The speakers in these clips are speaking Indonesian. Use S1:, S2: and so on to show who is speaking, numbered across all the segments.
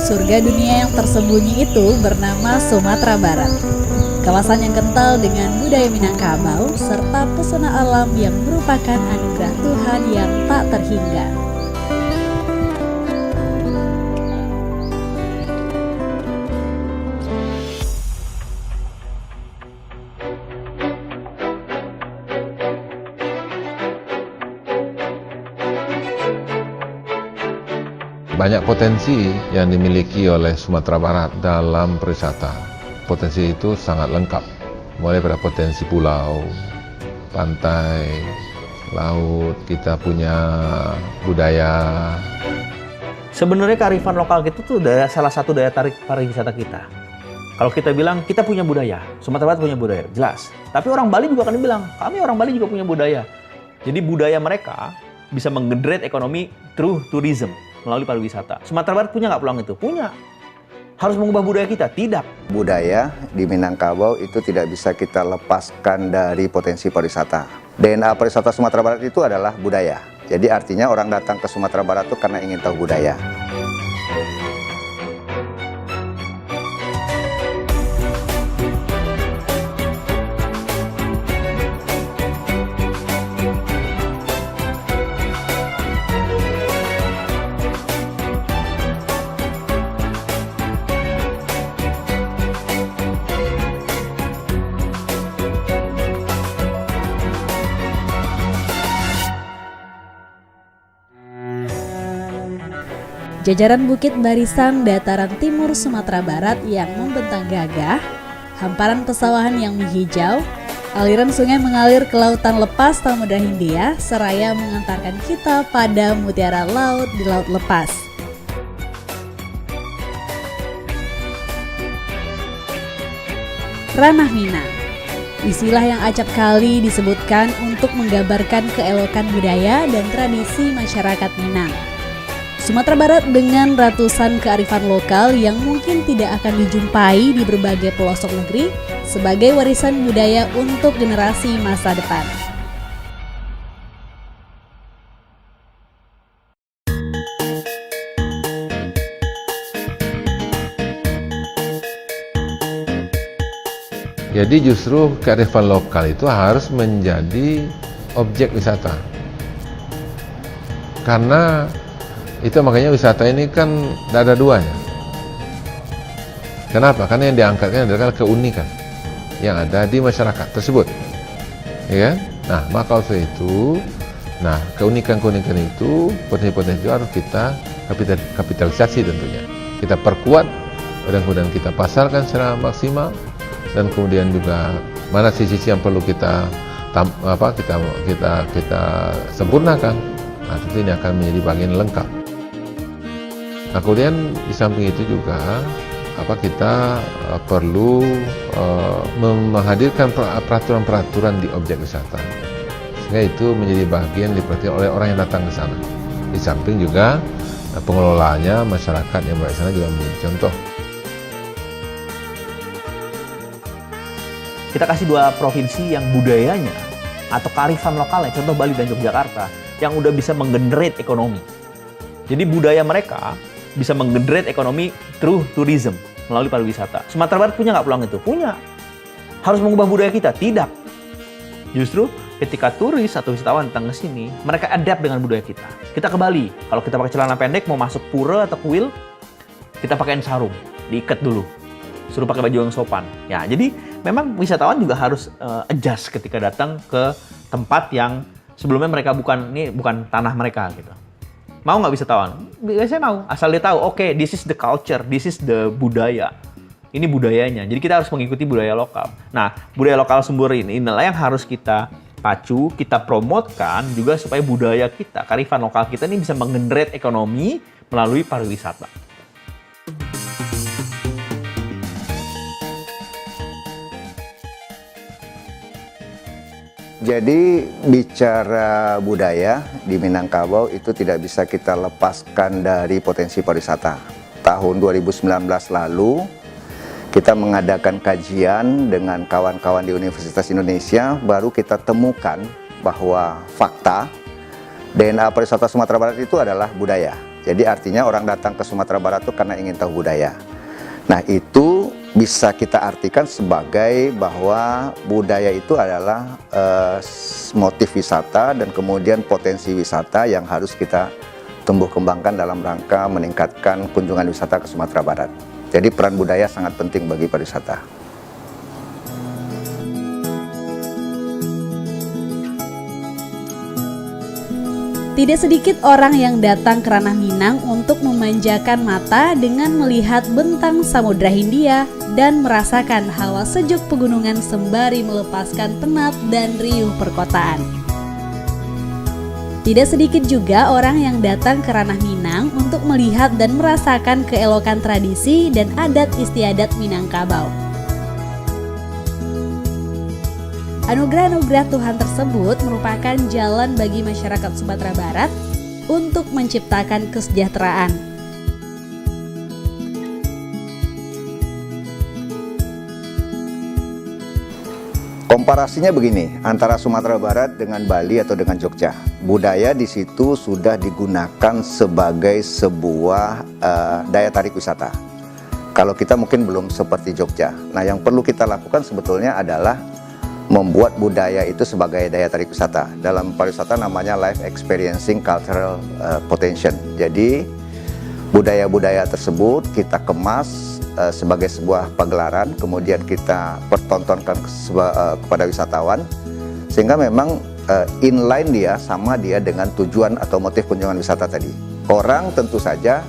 S1: surga dunia yang tersembunyi itu bernama Sumatera Barat. Kawasan yang kental dengan budaya Minangkabau serta pesona alam yang merupakan anugerah Tuhan yang tak terhingga.
S2: Banyak potensi yang dimiliki oleh Sumatera Barat dalam pariwisata. Potensi itu sangat lengkap, mulai pada potensi pulau, pantai, laut, kita punya budaya.
S3: Sebenarnya kearifan lokal kita tuh salah satu daya tarik pariwisata kita. Kalau kita bilang kita punya budaya, Sumatera Barat punya budaya, jelas. Tapi orang Bali juga akan bilang, kami orang Bali juga punya budaya. Jadi budaya mereka bisa menggenerate ekonomi through tourism, melalui pariwisata. Sumatera Barat punya nggak peluang itu? Punya. Harus mengubah budaya kita? Tidak.
S4: Budaya di Minangkabau itu tidak bisa kita lepaskan dari potensi pariwisata. DNA pariwisata Sumatera Barat itu adalah budaya. Jadi artinya orang datang ke Sumatera Barat itu karena ingin tahu budaya.
S1: Jajaran bukit barisan dataran timur Sumatera Barat yang membentang gagah, hamparan pesawahan yang menghijau, aliran sungai mengalir ke lautan lepas Samudra Hindia, seraya mengantarkan kita pada mutiara laut di laut lepas. Ranah Minang, istilah yang acap kali disebutkan untuk menggambarkan keelokan budaya dan tradisi masyarakat Minang. Sumatera Barat dengan ratusan kearifan lokal yang mungkin tidak akan dijumpai di berbagai pelosok negeri sebagai warisan budaya untuk generasi masa depan.
S2: Jadi justru kearifan lokal itu harus menjadi objek wisata. Karena itu makanya wisata ini kan tidak ada duanya. Kenapa? Karena yang diangkatnya adalah keunikan yang ada di masyarakat tersebut, ya kan? Nah, maka untuk itu, keunikan-keunikan itu, potensi-potensi itu harus kita kapitalisasi tentunya. Kita perkuat dan kemudian kita pasarkan secara maksimal, dan kemudian juga mana sisi-sisi yang perlu kita sempurnakan. Nah, tentu ini akan menjadi bagian lengkap. Nah, kemudian di samping itu juga kita perlu menghadirkan peraturan-peraturan di objek wisata, sehingga itu menjadi bagian diperhatikan oleh orang yang datang ke sana. Di samping juga pengelolanya, masyarakat yang berada di sana juga menjadi contoh.
S3: Kita kasih dua provinsi yang budayanya atau kearifan lokalnya, contoh Bali dan Yogyakarta, yang udah bisa menggenerate ekonomi. Jadi budaya mereka bisa menggenerate ekonomi through tourism, melalui pariwisata. Sumatera Barat punya nggak peluang itu? Punya. Harus mengubah budaya kita? Tidak. Justru ketika turis atau wisatawan datang ke sini, mereka adapt dengan budaya kita. Kita ke Bali, kalau kita pakai celana pendek, mau masuk pura atau kuil, kita pakaiin sarung, diikat dulu. Suruh pakai baju yang sopan. Ya, jadi memang wisatawan juga harus adjust ketika datang ke tempat yang sebelumnya mereka bukan tanah mereka gitu. Mau nggak wisatawan? Biasanya mau, asal dia tahu, oke, this is the culture, this is the budaya. Ini budayanya, jadi kita harus mengikuti budaya lokal. Nah, budaya lokal Sumber inilah yang harus kita pacu, kita promotkan juga supaya budaya kita, kearifan lokal kita ini bisa menggenerate ekonomi melalui pariwisata.
S4: Jadi bicara budaya di Minangkabau itu tidak bisa kita lepaskan dari potensi pariwisata. Tahun 2019 lalu kita mengadakan kajian dengan kawan-kawan di Universitas Indonesia, baru kita temukan bahwa fakta DNA pariwisata Sumatera Barat itu adalah budaya. Jadi artinya orang datang ke Sumatera Barat itu karena ingin tahu budaya. Nah, itu bisa kita artikan sebagai bahwa budaya itu adalah motif wisata dan kemudian potensi wisata yang harus kita tumbuh kembangkan dalam rangka meningkatkan kunjungan wisata ke Sumatera Barat. Jadi peran budaya sangat penting bagi pariwisata.
S1: Tidak sedikit orang yang datang ke Ranah Minang untuk memanjakan mata dengan melihat bentang Samudra Hindia dan merasakan hawa sejuk pegunungan sembari melepaskan penat dan riuh perkotaan. Tidak sedikit juga orang yang datang ke Ranah Minang untuk melihat dan merasakan keelokan tradisi dan adat istiadat Minangkabau. Anugerah-anugerah Tuhan tersebut merupakan jalan bagi masyarakat Sumatera Barat untuk menciptakan kesejahteraan.
S4: Komparasinya begini, antara Sumatera Barat dengan Bali atau dengan Jogja. Budaya di situ sudah digunakan sebagai sebuah daya tarik wisata. Kalau kita mungkin belum seperti Jogja. Nah, yang perlu kita lakukan sebetulnya adalah membuat budaya itu sebagai daya tarik wisata. Dalam pariwisata namanya life experiencing cultural potential. Jadi budaya-budaya tersebut kita kemas sebagai sebuah pagelaran, kemudian kita pertontonkan kepada wisatawan, sehingga memang inline dia sama dia dengan tujuan atau motif kunjungan wisata tadi. Orang tentu saja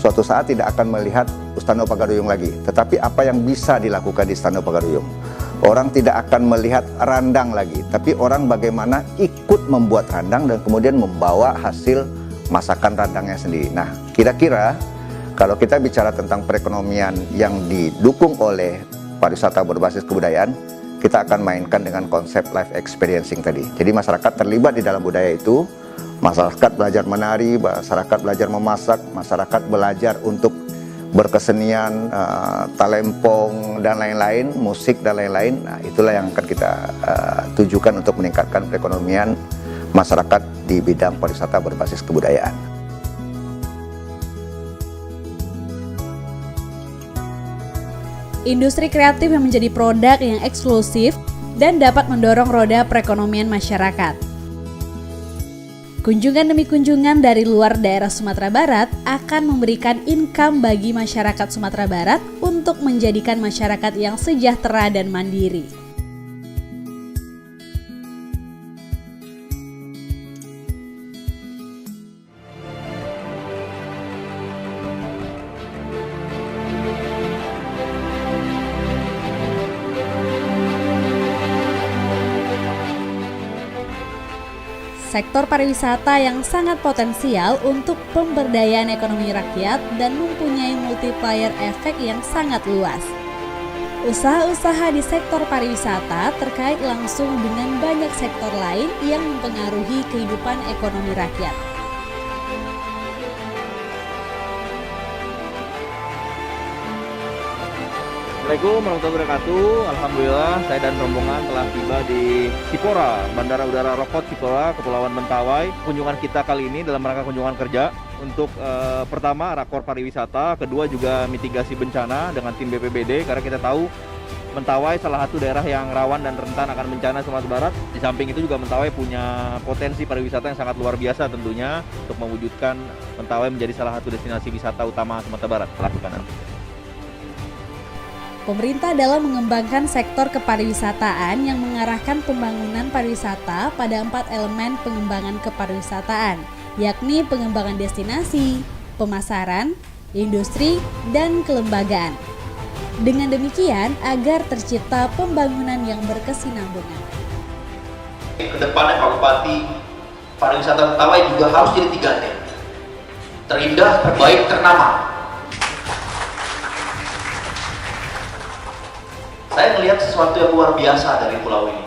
S4: suatu saat tidak akan melihat Istana Pagaruyung lagi, tetapi apa yang bisa dilakukan di Istana Pagaruyung. Orang tidak akan melihat randang lagi, tapi orang bagaimana ikut membuat randang dan kemudian membawa hasil masakan randangnya sendiri. Nah, kira-kira kalau kita bicara tentang perekonomian yang didukung oleh pariwisata berbasis kebudayaan, kita akan mainkan dengan konsep life experiencing tadi. Jadi masyarakat terlibat di dalam budaya itu, masyarakat belajar menari, masyarakat belajar memasak, masyarakat belajar untuk berkesenian, talempong dan lain-lain, musik dan lain-lain. Nah, itulah yang akan kita tujukan untuk meningkatkan perekonomian masyarakat di bidang pariwisata berbasis kebudayaan.
S1: Industri kreatif yang menjadi produk yang eksklusif dan dapat mendorong roda perekonomian masyarakat. Kunjungan demi kunjungan dari luar daerah Sumatera Barat akan memberikan income bagi masyarakat Sumatera Barat untuk menjadikan masyarakat yang sejahtera dan mandiri. Sektor pariwisata yang sangat potensial untuk pemberdayaan ekonomi rakyat dan mempunyai multiplier efek yang sangat luas. Usaha-usaha di sektor pariwisata terkait langsung dengan banyak sektor lain yang mempengaruhi kehidupan ekonomi rakyat.
S3: Assalamualaikum warahmatullahi wabarakatuh. Alhamdulillah saya dan rombongan telah tiba di Sipora, Bandara Udara Rokot Sipora, Kepulauan Mentawai. Kunjungan kita kali ini dalam rangka kunjungan kerja untuk pertama rakor pariwisata, kedua juga mitigasi bencana dengan tim BPBD, karena kita tahu Mentawai salah satu daerah yang rawan dan rentan akan bencana Sumatera Barat. Di samping itu juga Mentawai punya potensi pariwisata yang sangat luar biasa tentunya untuk mewujudkan Mentawai menjadi salah satu destinasi wisata utama Sumatera Barat. Lakukan nanti.
S1: Pemerintah dalam mengembangkan sektor kepariwisataan yang mengarahkan pembangunan pariwisata pada 4 elemen pengembangan kepariwisataan, yakni pengembangan destinasi, pemasaran, industri, dan kelembagaan. Dengan demikian, agar tercipta pembangunan yang berkesinambungan.
S5: Kedepannya Pak Bupati, pariwisata Mentawai juga harus jadi 3T. Terindah, terbaik, ternama. Saya melihat sesuatu yang luar biasa dari pulau ini.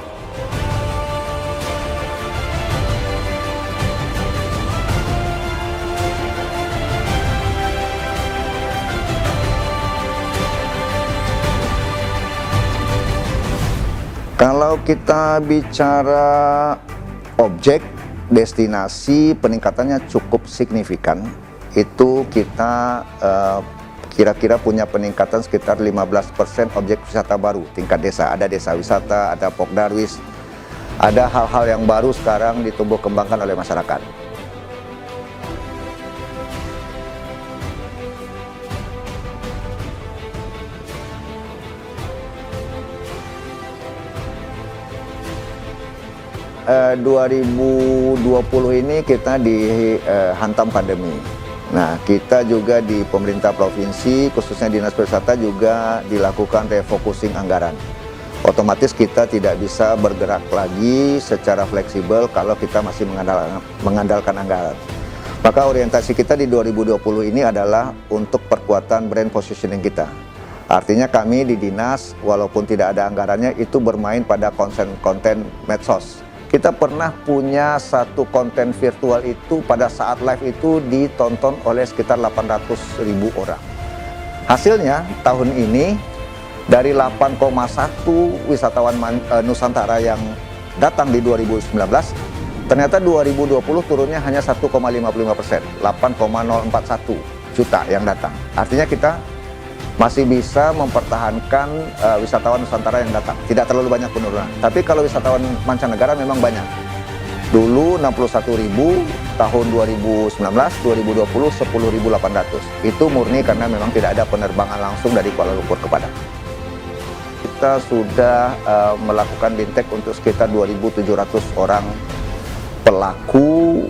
S4: Kalau kita bicara objek, destinasi, peningkatannya cukup signifikan. itu kita kira-kira punya peningkatan sekitar 15% objek wisata baru tingkat desa. Ada desa wisata, ada Pokdarwis, ada hal-hal yang baru sekarang ditumbuh kembangkan oleh masyarakat. Eh, 2020 ini kita dihantam pandemi. Nah, kita juga di pemerintah provinsi, khususnya Dinas Pariwisata juga dilakukan refocusing anggaran. Otomatis kita tidak bisa bergerak lagi secara fleksibel kalau kita masih mengandalkan anggaran. Maka orientasi kita di 2020 ini adalah untuk perkuatan brand positioning kita. Artinya kami di Dinas, walaupun tidak ada anggarannya, itu bermain pada konten medsos. Kita pernah punya satu konten virtual itu pada saat live itu ditonton oleh sekitar 800.000 orang. Hasilnya tahun ini dari 8,1 wisatawan Nusantara yang datang di 2019, ternyata 2020 turunnya hanya 1,55%, 8,041 juta yang datang. Artinya kita masih bisa mempertahankan wisatawan Nusantara yang datang. Tidak terlalu banyak penurunan. Tapi kalau wisatawan mancanegara memang banyak. Dulu 61.000, tahun 2019, 2020 10.800. Itu murni karena memang tidak ada penerbangan langsung dari Kuala Lumpur ke Padang. Kita sudah melakukan bintek untuk sekitar 2.700 orang pelaku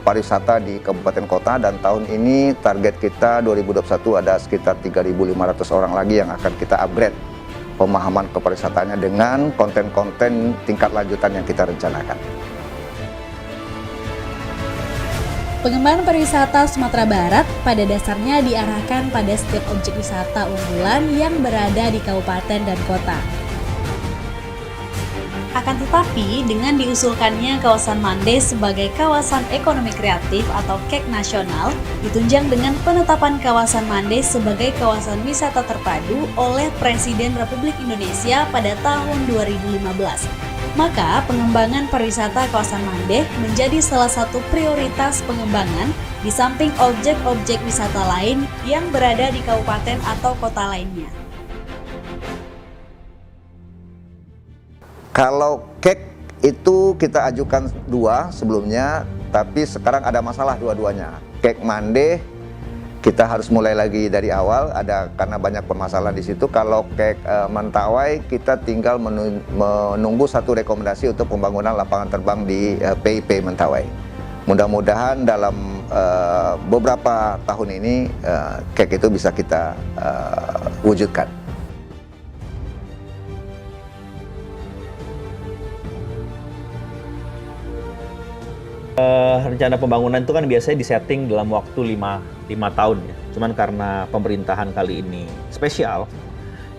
S4: pariwisata di kabupaten kota, dan tahun ini target kita 2021 ada sekitar 3.500 orang lagi yang akan kita upgrade pemahaman kepariwisataannya dengan konten-konten tingkat lanjutan yang kita rencanakan.
S1: Pengembangan pariwisata Sumatera Barat pada dasarnya diarahkan pada setiap objek wisata unggulan yang berada di kabupaten dan kota. Akan tetapi, dengan diusulkannya kawasan Mande sebagai kawasan ekonomi kreatif atau KEK nasional, ditunjang dengan penetapan kawasan Mande sebagai kawasan wisata terpadu oleh Presiden Republik Indonesia pada tahun 2015. Maka, pengembangan pariwisata kawasan Mande menjadi salah satu prioritas pengembangan di samping objek-objek wisata lain yang berada di kabupaten atau kota lainnya.
S4: Kalau KEK itu kita ajukan 2 sebelumnya, tapi sekarang ada masalah dua-duanya. KEK Mande kita harus mulai lagi dari awal, ada karena banyak permasalahan di situ. Kalau KEK Mentawai kita tinggal menunggu satu rekomendasi untuk pembangunan lapangan terbang di PIP Mentawai. Mudah-mudahan dalam beberapa tahun ini KEK itu bisa kita wujudkan.
S3: Rencana pembangunan itu kan biasanya disetting dalam waktu 5 tahun ya. Cuman karena pemerintahan kali ini spesial,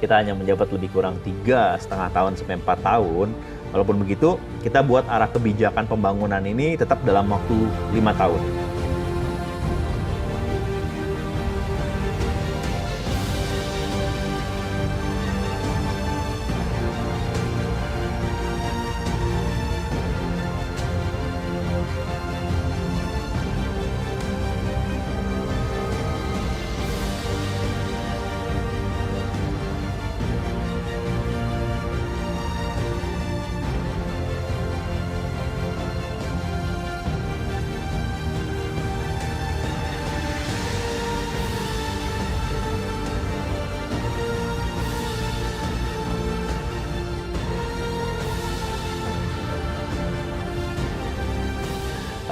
S3: kita hanya menjabat lebih kurang 3,5 tahun sampai 4 tahun. Walaupun begitu, kita buat arah kebijakan pembangunan ini tetap dalam waktu 5 tahun.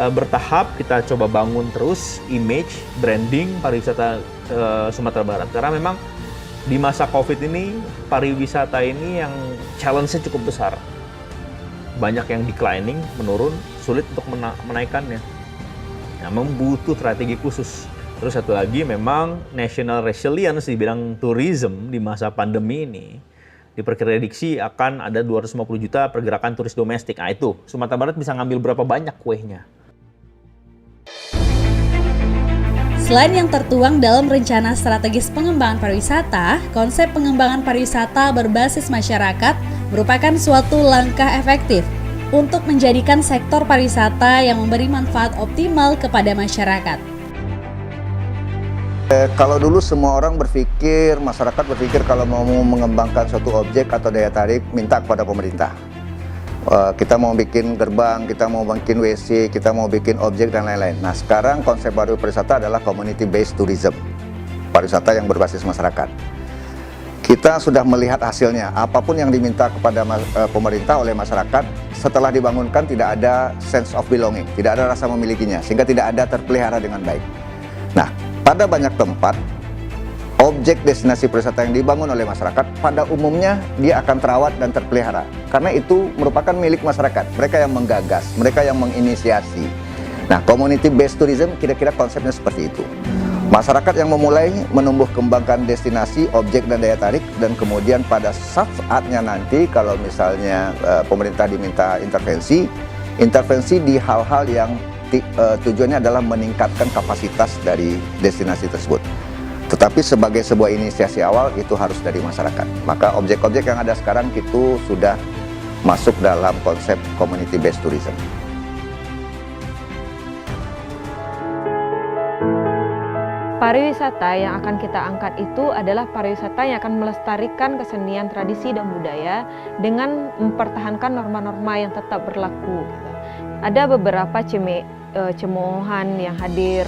S3: Bertahap kita coba bangun terus image, branding pariwisata Sumatera Barat. Karena memang di masa COVID ini, pariwisata ini yang challenge-nya cukup besar. Banyak yang declining, menurun, sulit untuk menaikkannya. Nah, memang butuh strategi khusus. Terus satu lagi, memang national resilience di bidang tourism di masa pandemi ini diperprediksi akan ada 250 juta pergerakan turis domestik. Nah itu, Sumatera Barat bisa ngambil berapa banyak kuehnya.
S1: Selain yang tertuang dalam rencana strategis pengembangan pariwisata, konsep pengembangan pariwisata berbasis masyarakat merupakan suatu langkah efektif untuk menjadikan sektor pariwisata yang memberi manfaat optimal kepada masyarakat.
S4: Kalau dulu semua orang berpikir, masyarakat berpikir kalau mau mengembangkan suatu objek atau daya tarik, minta kepada pemerintah. Kita mau bikin gerbang, kita mau bikin WC, kita mau bikin objek dan lain-lain. Nah, sekarang konsep baru pariwisata adalah community based tourism, pariwisata yang berbasis masyarakat. Kita sudah melihat hasilnya, apapun yang diminta kepada pemerintah oleh masyarakat, setelah dibangunkan tidak ada sense of belonging, tidak ada rasa memilikinya, sehingga tidak ada terpelihara dengan baik. Nah, pada banyak tempat, objek destinasi pariwisata yang dibangun oleh masyarakat pada umumnya dia akan terawat dan terpelihara karena itu merupakan milik masyarakat, mereka yang menggagas, mereka yang menginisiasi. Nah, community based tourism kira-kira konsepnya seperti itu. Masyarakat yang memulai menumbuh kembangkan destinasi, objek dan daya tarik, dan kemudian pada saatnya nanti kalau misalnya pemerintah diminta intervensi di hal-hal yang tujuannya adalah meningkatkan kapasitas dari destinasi tersebut. Tetapi sebagai sebuah inisiasi awal itu harus dari masyarakat. Maka objek-objek yang ada sekarang itu sudah masuk dalam konsep community based tourism.
S6: Pariwisata yang akan kita angkat itu adalah pariwisata yang akan melestarikan kesenian, tradisi, dan budaya dengan mempertahankan norma-norma yang tetap berlaku. Ada beberapa cemoohan yang hadir,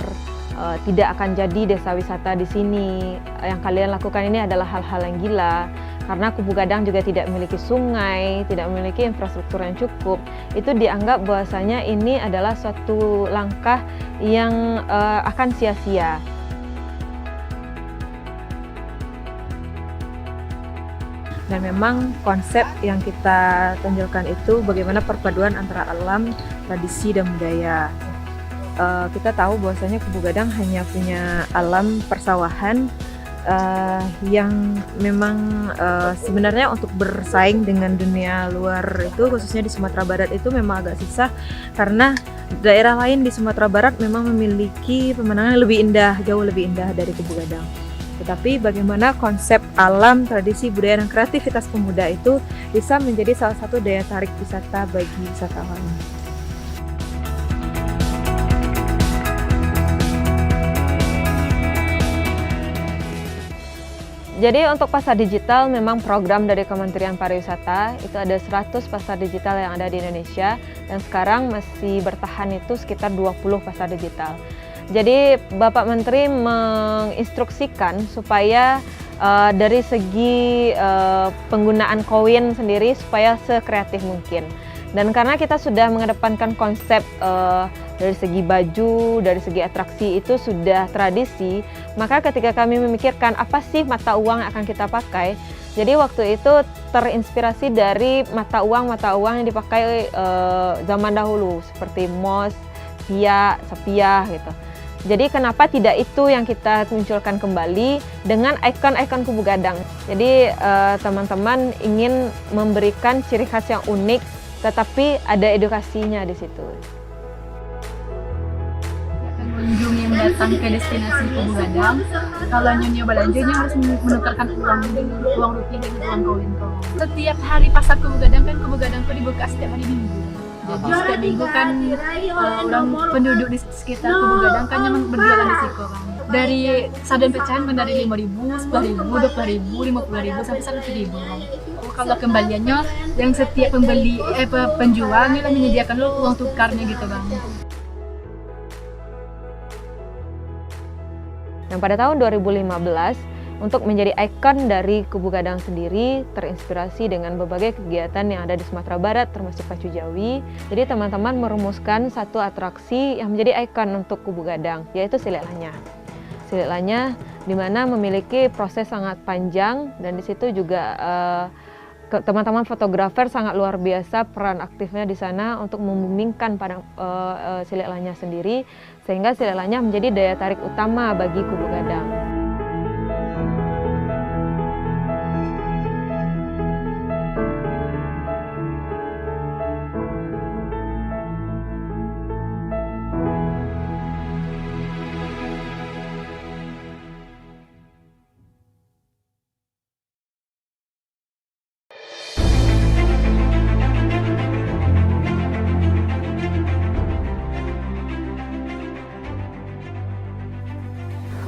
S6: tidak akan jadi desa wisata di sini. Yang kalian lakukan ini adalah hal-hal yang gila, karena Kubu Gadang juga tidak memiliki sungai, tidak memiliki infrastruktur yang cukup. Itu dianggap bahwasanya ini adalah suatu langkah yang akan sia-sia. Dan memang konsep yang kita tonjolkan itu bagaimana perpaduan antara alam, tradisi, dan budaya. Kita tahu bahwasanya Kubu Gadang hanya punya alam persawahan yang memang sebenarnya untuk bersaing dengan dunia luar itu, khususnya di Sumatera Barat itu memang agak susah karena daerah lain di Sumatera Barat memang memiliki pemandangan yang lebih indah, jauh lebih indah dari Kubu Gadang. Tetapi bagaimana konsep alam, tradisi, budaya, dan kreativitas pemuda itu bisa menjadi salah satu daya tarik wisata bagi wisatawan. Jadi untuk pasar digital memang program dari Kementerian Pariwisata itu ada 100 pasar digital yang ada di Indonesia dan sekarang masih bertahan itu sekitar 20 pasar digital. Jadi Bapak Menteri menginstruksikan supaya dari segi penggunaan koin sendiri supaya sekreatif mungkin. Dan karena kita sudah mengedepankan konsep dari segi baju, dari segi atraksi itu sudah tradisi, maka ketika kami memikirkan apa sih mata uang yang akan kita pakai, jadi waktu itu terinspirasi dari mata uang yang dipakai zaman dahulu seperti mos, sepiah gitu. Jadi kenapa tidak itu yang kita munculkan kembali dengan ikon-ikon Kubu Gadang. Jadi teman-teman ingin memberikan ciri khas yang unik, tetapi ada edukasinya di situ.
S7: Pengunjung yang datang ke destinasi Kubu Gadang, kalau nyonya belanjanya harus menukarkan uang rupiah dengan uang koin. Setiap hari pasar Kubu Gadang kan Kubu Gadang itu dibuka setiap hari Minggu. Jadi setiap minggu kan orang penduduk di sekitar Kubu Gadang kan yang berjualan di situ kan. Dari sarden pecahan kan dari 5.000, 10.000, 20.000, 50.000 sampai 100.000 kan. Kalau kembaliannya yang setiap penjual ini menyediakan uang tukarnya gitu bang.
S6: Yang pada tahun 2015 untuk menjadi ikon dari Kubu Gadang sendiri terinspirasi dengan berbagai kegiatan yang ada di Sumatera Barat termasuk Pacu Jawi. Jadi teman-teman merumuskan satu atraksi yang menjadi ikon untuk Kubu Gadang, yaitu Silik Lanya. Silik Lanya di mana memiliki proses sangat panjang dan di situ juga teman-teman fotografer sangat luar biasa peran aktifnya di sana untuk membumingkan pada Silik Lanya sendiri sehingga Silik Lanya menjadi daya tarik utama bagi Kubu Gadang.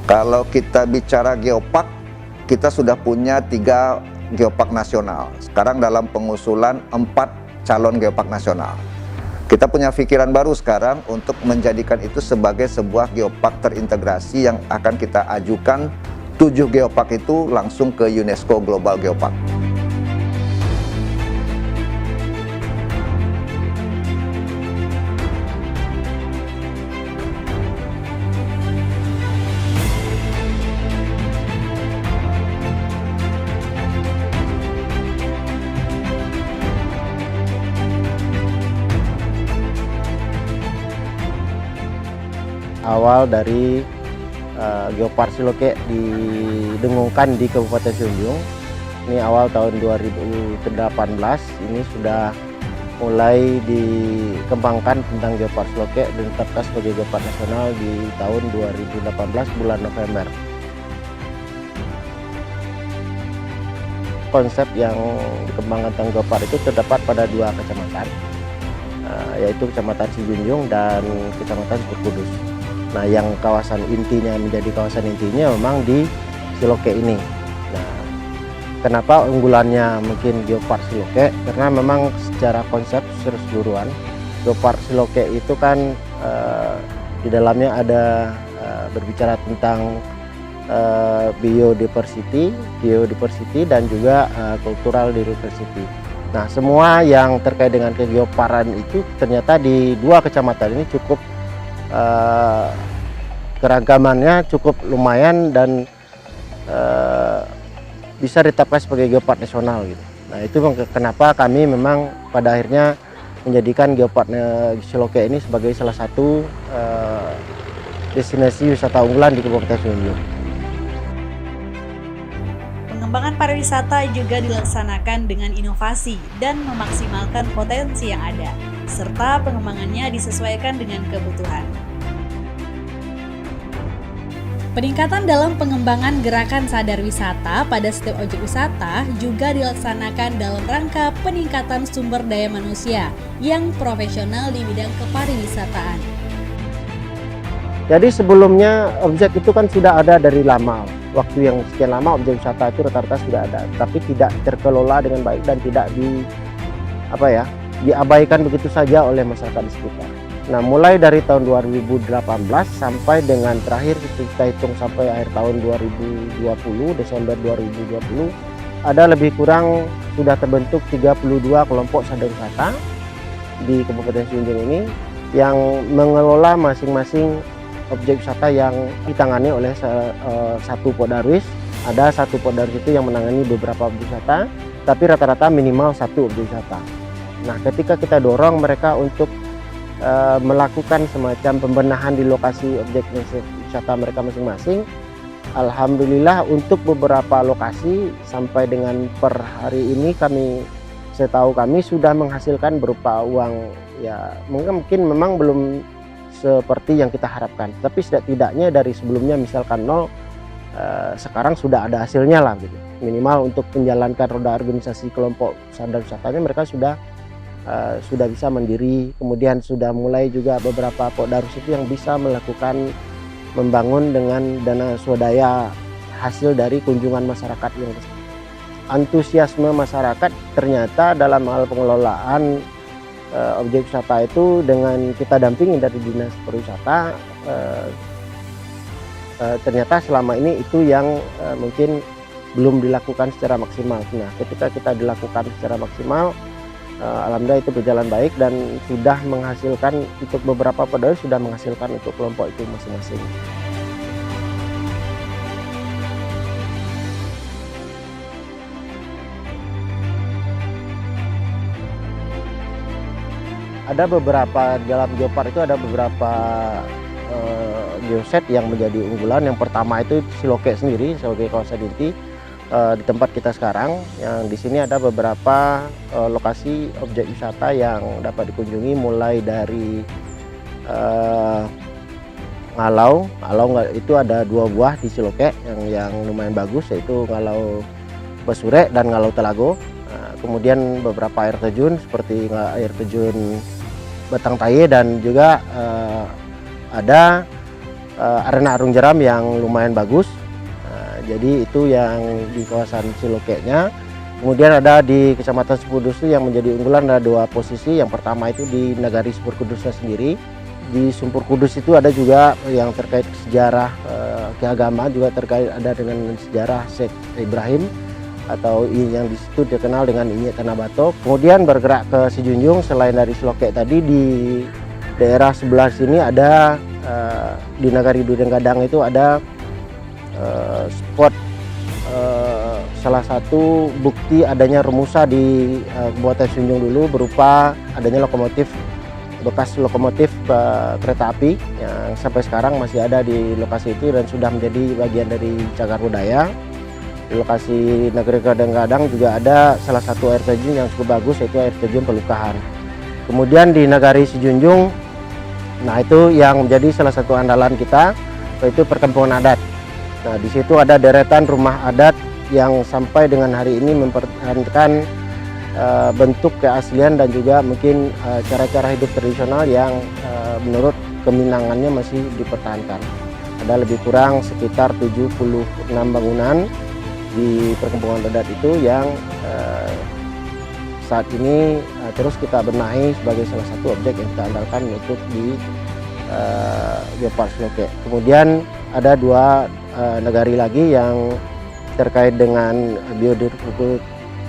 S4: Kalau kita bicara geopark, kita sudah punya 3 geopark nasional. Sekarang dalam pengusulan 4 calon geopark nasional. Kita punya pikiran baru sekarang untuk menjadikan itu sebagai sebuah geopark terintegrasi yang akan kita ajukan 7 geopark itu langsung ke UNESCO Global Geopark.
S8: Awal dari Geopark Siloke didengungkan di Kabupaten Seunjung. Ini awal tahun 2018, ini sudah mulai dikembangkan tentang Geopark Siloke dan ditetapkan sebagai Geopark Nasional di tahun 2018 bulan November. Konsep yang dikembangkan tentang Geopark itu terdapat pada 2 kecamatan, yaitu Kecamatan Sijunjung dan Kecamatan Kudus. Nah, yang kawasan intinya menjadi kawasan intinya memang di Siloke ini. Nah, kenapa unggulannya mungkin Geopark Siloke? Karena memang secara konsep keseluruhan Geopark Siloke itu kan di dalamnya ada berbicara tentang biodiversity dan juga cultural diversity. Nah, semua yang terkait dengan kegeoparan itu ternyata di 2 kecamatan ini cukup keragamannya cukup lumayan dan bisa ditetapkan sebagai geopark nasional gitu. Nah, itu kenapa kami memang pada akhirnya menjadikan Geopark Siloke ini sebagai salah satu destinasi wisata unggulan di Kabupaten Seunjung.
S1: Pengembangan pariwisata juga dilaksanakan dengan inovasi dan memaksimalkan potensi yang ada, serta pengembangannya disesuaikan dengan kebutuhan. Peningkatan dalam pengembangan gerakan sadar wisata pada setiap objek wisata juga dilaksanakan dalam rangka peningkatan sumber daya manusia yang profesional di bidang kepariwisataan.
S8: Jadi sebelumnya objek itu kan sudah ada dari lama. Waktu yang sekian lama objek wisata itu rata-rata sudah ada, tapi tidak terkelola dengan baik dan tidak diabaikan begitu saja oleh masyarakat di sekitar. Nah, mulai dari tahun 2018 sampai dengan terakhir kita hitung sampai akhir tahun 2020, Desember 2020, ada lebih kurang sudah terbentuk 32 kelompok sadar wisata di Kabupaten Seunjung ini yang mengelola masing-masing objek wisata yang ditangani oleh satu Podarwis. Ada satu Podarwis itu yang menangani beberapa objek wisata, tapi rata-rata minimal 1 objek wisata. Nah, ketika kita dorong mereka untuk melakukan semacam pembenahan di lokasi objek wisata mereka masing-masing, alhamdulillah untuk beberapa lokasi sampai dengan per hari ini setahu kami sudah menghasilkan berupa uang, ya mungkin memang belum seperti yang kita harapkan, tapi setidaknya dari sebelumnya misalkan 0, sekarang sudah ada hasilnya lah gitu. Minimal untuk menjalankan roda organisasi kelompok sadar wisatanya mereka sudah bisa mandiri. Kemudian sudah mulai juga beberapa Podarwis itu yang bisa melakukan membangun dengan dana swadaya hasil dari kunjungan masyarakat yang antusiasme masyarakat ternyata dalam hal pengelolaan objek wisata itu dengan kita dampingi dari Dinas Pariwisata, ternyata selama ini itu yang mungkin belum dilakukan secara maksimal. Nah, ketika kita dilakukan secara maksimal, alhamdulillah itu berjalan baik dan sudah menghasilkan untuk beberapa Podarwis sudah menghasilkan untuk kelompok itu masing-masing. Ada beberapa dalam Geopark itu ada beberapa geoset yang menjadi unggulan. Yang pertama itu Siloke sendiri sebagai kawasan inti di tempat kita sekarang. Yang di sini ada beberapa lokasi objek wisata yang dapat dikunjungi mulai dari Ngalau itu ada 2 buah di Siloke yang lumayan bagus, yaitu Ngalau Besure dan Ngalau Telago. Kemudian beberapa air terjun seperti air terjun Batang Taye dan juga ada arena arung jeram yang lumayan bagus. Jadi itu yang di kawasan Cilokeknya. Kemudian ada di Kecamatan Sumpur Kudus yang menjadi unggulan, ada 2 posisi. Yang pertama itu di Nagari Sumpur Kudusnya sendiri. Di Sumpur Kudus itu ada juga yang terkait sejarah keagamaan, juga terkait ada dengan sejarah Syekh Ibrahim atau yang di situ dikenal dengan Inyek Tanah Batok. Kemudian bergerak ke Sijunjung, selain dari Cilokek tadi, di daerah sebelah sini ada di Nagari Dudeng Gadang itu ada spot salah satu bukti adanya rumusa di Kabupaten Sijunjung dulu, berupa adanya bekas lokomotif kereta api yang sampai sekarang masih ada di lokasi itu dan sudah menjadi bagian dari cagar budaya. Di lokasi Nagari Dudeng Gadang juga ada salah satu air terjun yang cukup bagus, yaitu air terjun Pelukahan. Kemudian di Nagari Sijunjung, nah itu yang menjadi salah satu andalan kita, yaitu perkampungan adat. Nah di situ ada deretan rumah adat yang sampai dengan hari ini mempertahankan bentuk keaslian dan juga mungkin cara-cara hidup tradisional yang menurut keminangannya masih dipertahankan. Ada lebih kurang sekitar 76 bangunan di perkampungan adat itu yang saat ini terus kita benahi sebagai salah satu objek yang kita andalkan untuk di Geopark Cilokek. Kemudian ada 2 nagari lagi yang terkait dengan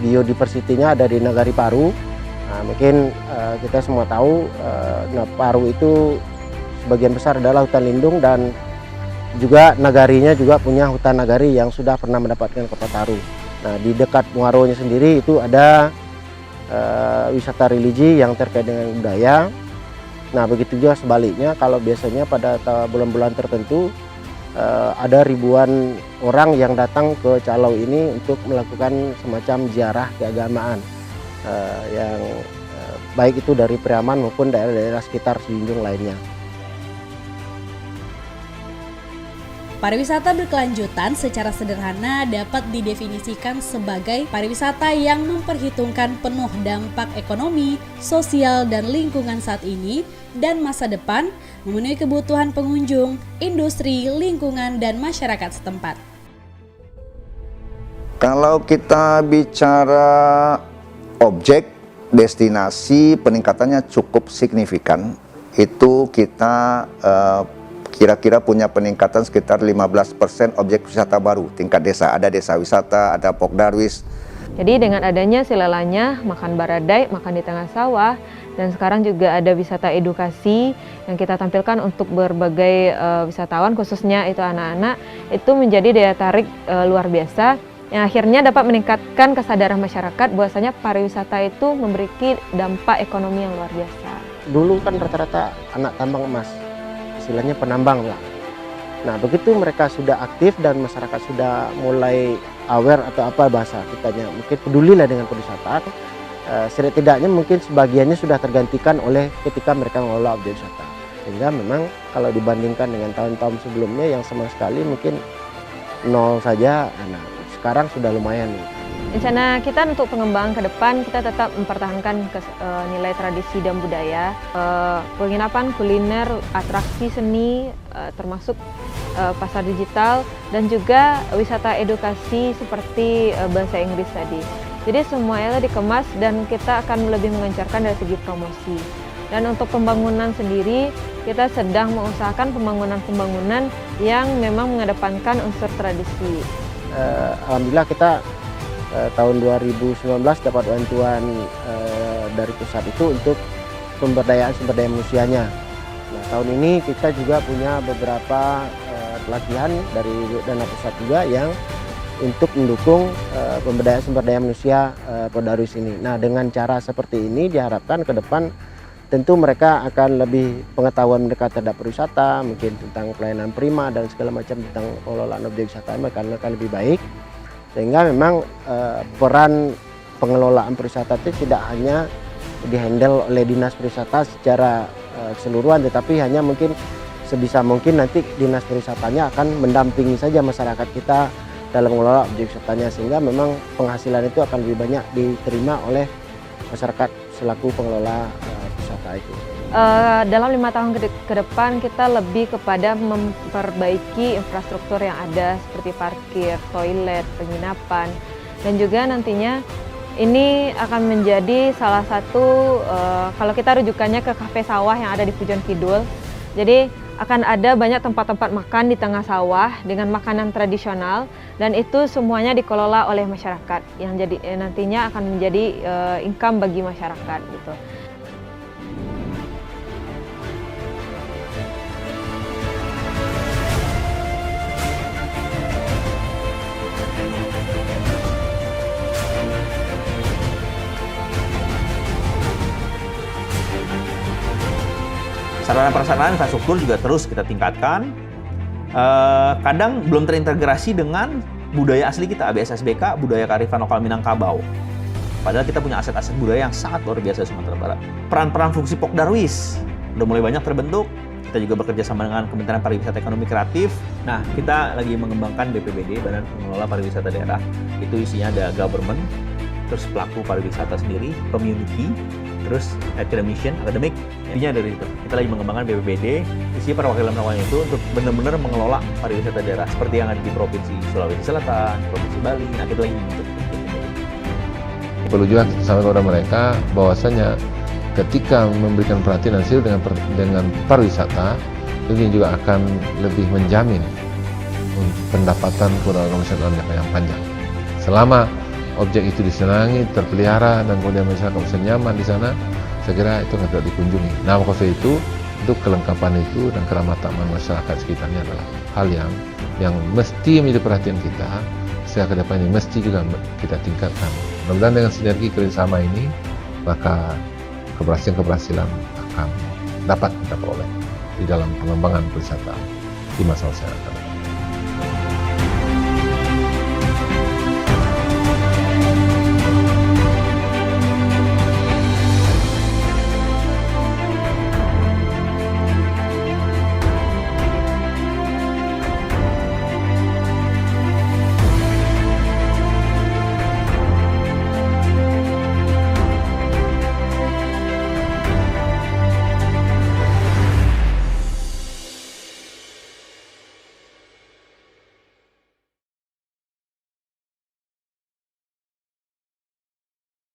S8: biodiversitinya, ada di Nagari Paru. Nah, mungkin kita semua tahu Paru itu sebagian besar adalah hutan lindung, dan juga nagarinya juga punya hutan nagari yang sudah pernah mendapatkan kota Taru. Nah di dekat Muaronya sendiri itu ada wisata religi yang terkait dengan budaya. Nah begitu juga sebaliknya, kalau biasanya pada bulan-bulan tertentu ada ribuan orang yang datang ke Calau ini untuk melakukan semacam ziarah keagamaan yang baik itu dari Priaman maupun daerah-daerah sekitar Sijunjung lainnya.
S1: Pariwisata berkelanjutan secara sederhana dapat didefinisikan sebagai pariwisata yang memperhitungkan penuh dampak ekonomi, sosial, dan lingkungan saat ini dan masa depan, memenuhi kebutuhan pengunjung, industri, lingkungan, dan masyarakat setempat.
S4: Kalau kita bicara objek, destinasi, peningkatannya cukup signifikan. Itu kita kira-kira punya peningkatan sekitar 15% objek wisata baru tingkat desa. Ada desa wisata, ada Pokdarwis.
S6: Jadi dengan adanya Silalanya, makan baradai, makan di tengah sawah, dan sekarang juga ada wisata edukasi yang kita tampilkan untuk berbagai wisatawan, khususnya itu anak-anak, itu menjadi daya tarik luar biasa yang akhirnya dapat meningkatkan kesadaran masyarakat bahwasanya pariwisata itu memberi dampak ekonomi yang luar biasa.
S8: Dulu kan rata-rata anak tambang emas, istilahnya penambang lah. Nah begitu mereka sudah aktif dan masyarakat sudah mulai aware atau apa bahasa kitanya, mungkin peduli lah dengan pariwisata, setidaknya mungkin sebagiannya sudah tergantikan oleh ketika mereka mengelola objek wisata. Sehingga memang kalau dibandingkan dengan tahun-tahun sebelumnya yang sama sekali mungkin nol saja, nah sekarang sudah lumayan.
S6: Rencana kita untuk pengembangan ke depan, kita tetap mempertahankan nilai tradisi dan budaya, penginapan, kuliner, atraksi seni, termasuk pasar digital, dan juga wisata edukasi seperti bahasa Inggris tadi. Jadi semuanya dikemas dan kita akan lebih mengencarkan dari segi promosi. Dan untuk pembangunan sendiri, kita sedang mengusahakan pembangunan yang memang mengedepankan unsur tradisi.
S8: Alhamdulillah kita tahun 2019 dapat bantuan dari pusat itu untuk sumber daya manusianya. Nah, tahun ini kita juga punya beberapa pelatihan dari dana pusat juga yang untuk mendukung pemberdayaan sumber daya manusia Pokdarwis ini. Nah, dengan cara seperti ini diharapkan ke depan tentu mereka akan lebih pengetahuan mereka terhadap pariwisata, mungkin tentang pelayanan prima dan segala macam tentang pengelolaan objek wisata mereka akan lebih baik. Sehingga memang peran pengelolaan pariwisata itu tidak hanya dihandle oleh dinas pariwisata secara keseluruhan, tetapi hanya mungkin sebisa mungkin nanti dinas pariwisatanya akan mendampingi saja masyarakat kita dalam mengelola objek wisatanya, sehingga memang penghasilan itu akan lebih banyak diterima oleh masyarakat selaku pengelola wisata itu.
S6: dalam 5 tahun ke depan kita lebih kepada memperbaiki infrastruktur yang ada seperti parkir, toilet, penginapan, dan juga nantinya ini akan menjadi salah satu kalau kita rujukannya ke kafe sawah yang ada di Pujon Kidul. Jadi akan ada banyak tempat-tempat makan di tengah sawah dengan makanan tradisional, dan itu semuanya dikelola oleh masyarakat yang jadi nantinya akan menjadi income bagi masyarakat gitu.
S3: Sarana prasarana infrastruktur juga terus kita tingkatkan. Kadang belum terintegrasi dengan budaya asli kita, ABS-SBK, budaya kearifan lokal Minangkabau. Padahal kita punya aset-aset budaya yang sangat luar biasa di Sumatera Barat. Peran-peran fungsi Pokdarwis udah mulai banyak terbentuk. Kita juga bekerja sama dengan Kementerian Pariwisata Ekonomi Kreatif. Nah, kita lagi mengembangkan BPBD, Badan Pengelola Pariwisata Daerah. Itu isinya ada government, terus pelaku pariwisata sendiri, community, terus akademik. Intinya dari itu. Kita lagi mengembangkan BPBD, isi perwakilan-perwakilan itu untuk benar-benar mengelola pariwisata daerah seperti yang ada di Provinsi Sulawesi Selatan, Provinsi Bali. Nah, kita lagi membentuk.
S2: Perlu juga kita sampaikan kepada mereka bahwasanya ketika memberikan perhatian hasil dengan pariwisata, tentunya juga akan lebih menjamin pendapatan kepada masyarakat yang panjang. Selama objek itu disenangi, terpelihara, dan kemudian masyarakat bisa nyaman di sana, saya kira itu akan tidak dikunjungi. Nah, maka itu untuk kelengkapan itu dan keramatamanan masyarakat sekitarnya adalah hal yang mesti menjadi perhatian kita. Sehingga ke depan ini mesti juga kita tingkatkan. Mudah-mudahan dengan sinergi kerjasama ini, maka keberhasilan akan dapat kita peroleh di dalam pengembangan pariwisata di masa-masa yang akan datang.